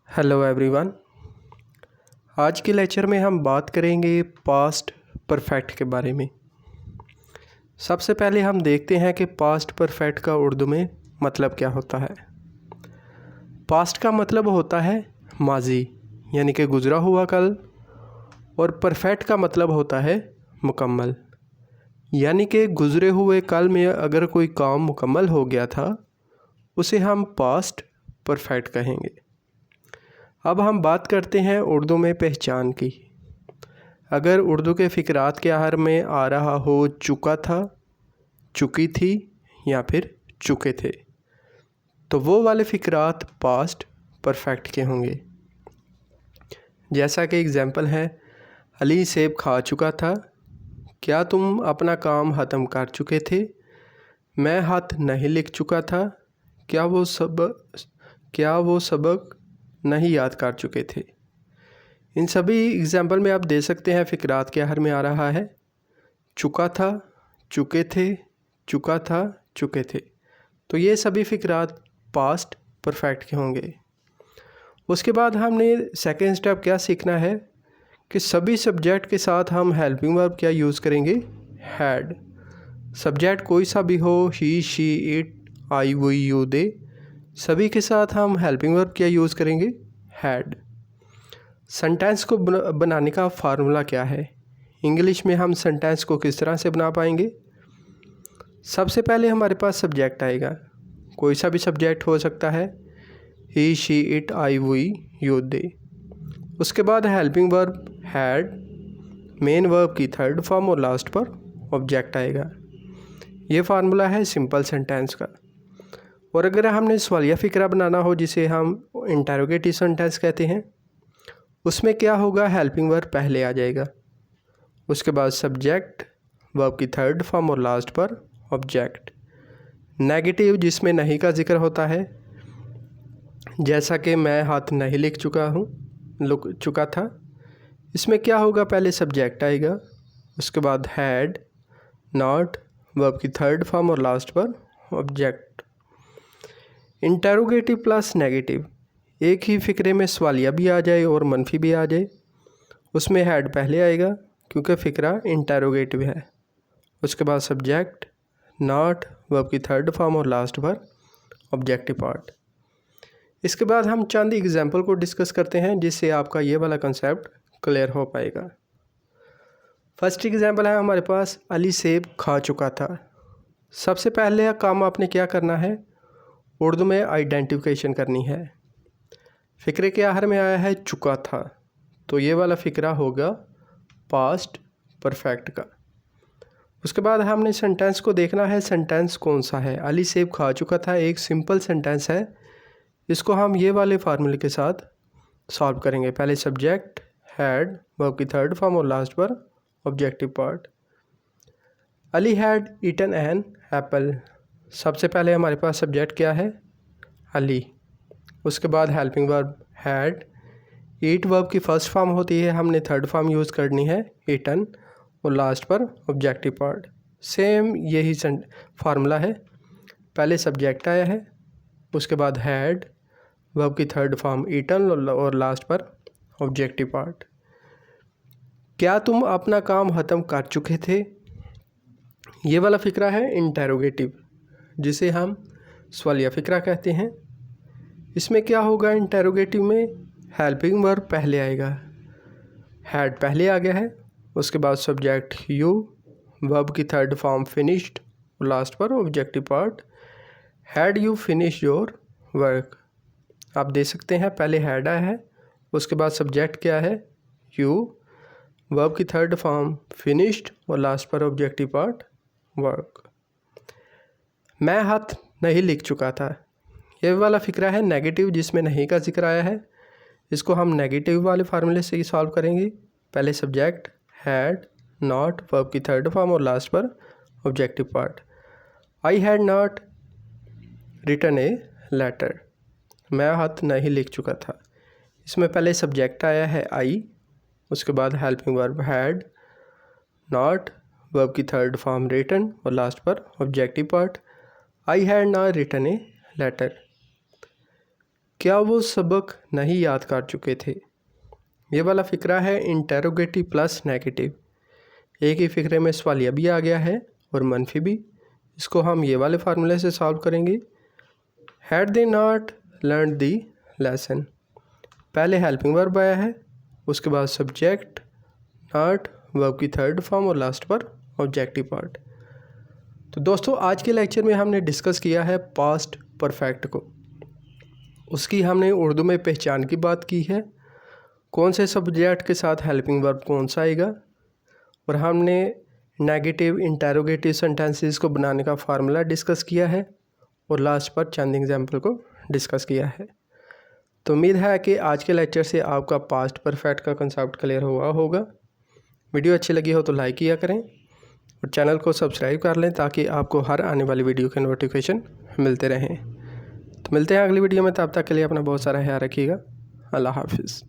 Hello everyone. आज के lecture में हम बात करेंगे पास्ट परफेक्ट के बारे में। सबसे पहले हम देखते हैं कि पास्ट परफेक्ट का उर्दू में मतलब क्या होता है। पास्ट का मतलब होता है माजी यानी कि गुज़रा हुआ कल, और परफेक्ट का मतलब होता है मुकम्मल, यानी कि गुज़रे हुए कल में अगर कोई काम मुकम्मल हो गया था उसे हम पास्ट परफेक्ट कहेंगे। अब हम बात करते हैं उर्दू में पहचान की। अगर उर्दू के फ़िक्रात के आखिर में आ रहा हो चुका था, चुकी थी या फिर चुके थे, तो वो वाले फ़िक्रात पास्ट परफेक्ट के होंगे। जैसा कि एग्ज़ाम्पल है, अली सेब खा चुका था, क्या तुम अपना काम ख़त्म कर चुके थे, मैं ख़त नहीं लिख चुका था, क्या वो सबक नहीं याद कर चुके थे। इन सभी एग्ज़ाम्पल में आप दे सकते हैं फ़िक्रात के आखिर में आ रहा है चुका था, चुके थे, चुका था, चुके थे, तो ये सभी फ़िक्रात पास्ट परफेक्ट के होंगे। उसके बाद हमने सेकेंड स्टेप क्या सीखना है कि सभी सब्जेक्ट के साथ हम हेल्पिंग वर्ब क्या यूज़ करेंगे, हैड। सब्जेक्ट कोई सा भी हो, he, she, it, I, we, you, they, सभी के साथ हम हेल्पिंग वर्ब क्या यूज़ करेंगे, हैड। सेंटेंस को बनाने का फार्मूला क्या है, इंग्लिश में हम सेंटेंस को किस तरह से बना पाएंगे। सबसे पहले हमारे पास सब्जेक्ट आएगा, कोई सा भी सब्जेक्ट हो सकता है, he, she, it, I, we, you, they. उसके बाद helping verb had, main verb की थर्ड फॉर्म और लास्ट पर ऑब्जेक्ट आएगा। ये फार्मूला है सिंपल सेंटेंस का। और अगर हमने सवालिया फ़िक्रा बनाना हो, जिसे हम इंटरोगेटिव सेंटेंस कहते हैं, उसमें क्या होगा, हेल्पिंग वर्ब पहले आ जाएगा, उसके बाद सब्जेक्ट, वर्ब की थर्ड फॉर्म और लास्ट पर ऑब्जेक्ट। नेगेटिव जिसमें नहीं का जिक्र होता है, जैसा कि मैं हाथ नहीं लिख चुका था, इसमें क्या होगा, पहले सब्जेक्ट आएगा, उसके बाद हैड, नॉट, वर्ब की थर्ड फॉर्म और लास्ट पर ऑब्जेक्ट। इंटरोगेटिव प्लस नेगेटिव, एक ही फ़िक्रे में सवालिया भी आ जाए और मनफी भी आ जाए, उसमें हैड पहले आएगा क्योंकि फ़िक्रा इंटरोगेटिव है, उसके बाद सब्जेक्ट, नॉट, वर्ब की थर्ड फॉर्म और लास्ट पर ऑब्जेक्टिव पार्ट। इसके बाद हम चंद एग्जाम्पल को डिस्कस करते हैं जिससे आपका ये वाला कंसेप्ट क्लियर हो पाएगा। फर्स्ट एग्जाम्पल है हमारे पास, अली सेब खा चुका था। सबसे पहले काम आपने क्या करना है, उर्दू में आइडेंटिफिकेशन करनी है। फ़िक्रे के आखिर में आया है चुका था, तो ये वाला फ़िक्रा होगा पास्ट परफेक्ट का। उसके बाद हमने सेंटेंस को देखना है, सेंटेंस कौन सा है। अली सेब खा चुका था एक सिंपल सेंटेंस है, इसको हम ये वाले फार्मूले के साथ सॉल्व करेंगे। पहले सब्जेक्ट, हैड, वर्ब की थर्ड फॉर्म और लास्ट पर objective part. Ali had eaten an apple, सबसे पहले हमारे पास सब्जेक्ट क्या है, अली, उसके बाद helping verb had, eat verb की फर्स्ट फॉर्म होती है, हमने थर्ड फॉर्म यूज़ करनी है ईटन, और लास्ट पर ऑब्जेक्टिव पार्ट। सेम यही फार्मूला है, पहले सब्जेक्ट आया है, उसके बाद हैड, वर्ब की थर्ड फॉर्म ईटन और लास्ट पर ऑब्जेक्टिव पार्ट। क्या तुम अपना काम ख़त्म कर चुके थे, ये वाला फ़िक्रा है इंटरोगेटिव, जिसे हम सवालिया फ़िक्रा कहते हैं। इसमें क्या होगा, इंटरोगेटिव में हेल्पिंग वर्ब पहले आएगा, हैड पहले आ गया है, उसके बाद सब्जेक्ट यू, वर्ब की थर्ड फॉर्म फिनिश्ड और लास्ट पर objective part. Had you finish your work, आप दे सकते हैं पहले हैड आया है, उसके बाद सब्जेक्ट क्या है, यू, वर्ब की थर्ड फॉर्म फिनिश्ड और लास्ट पर ऑब्जेक्टिव पार्ट वर्क। मैं हाथ नहीं लिख चुका था, ये वाला फ़िक्रा है नेगेटिव जिसमें नहीं का जिक्र आया है, इसको हम नेगेटिव वाले फार्मूले से ही सॉल्व करेंगे। पहले सब्जेक्ट, हैड, नॉट, वर्ब की थर्ड फॉर्म और लास्ट पर objective part. I had not written a letter, मैं हाथ नहीं लिख चुका था, इसमें पहले सब्जेक्ट आया है आई, उसके बाद helping verb had, not, verb की थर्ड फॉर्म रिटन और लास्ट पर objective part. I had not written a letter. क्या वो सबक नहीं याद कर चुके थे। ये वाला फ़िक्रा है इंटेरोगेटिव प्लस नेगेटिव। एक ही फ़िक्रे में सवालिया भी आ गया है और मनफी भी। इसको हम ये वाले फार्मूले से सॉल्व करेंगे। Had they not learn the lesson, पहले हेल्पिंग वर्ब आया है, उसके बाद सब्जेक्ट, नॉट, वर्ब की थर्ड फॉर्म और लास्ट पर ऑब्जेक्टिव पार्ट। तो दोस्तों आज के लेक्चर में हमने डिस्कस किया है पास्ट परफेक्ट को। उसकी हमने उर्दू में पहचान की बात की है, कौन से सब्जेक्ट के साथ हेल्पिंग वर्ब कौन सा आएगा, और हमने नेगेटिव इंटेरोगेटिव सेंटेंसेस को बनाने का फार्मूला डिस्कस किया है और लास्ट पर चंद एग्जाम्पल को डिस्कस किया है। तो उम्मीद है कि आज के लेक्चर से आपका पास्ट परफेक्ट का कंसेप्ट क्लियर हुआ होगा। वीडियो अच्छी लगी हो तो लाइक किया करें और चैनल को सब्सक्राइब कर लें ताकि आपको हर आने वाली वीडियो के नोटिफिकेशन मिलते रहें। तो मिलते हैं अगली वीडियो में, तब तक के लिए अपना बहुत सारा ख्याल रखिएगा। अल्लाह हाफिज़।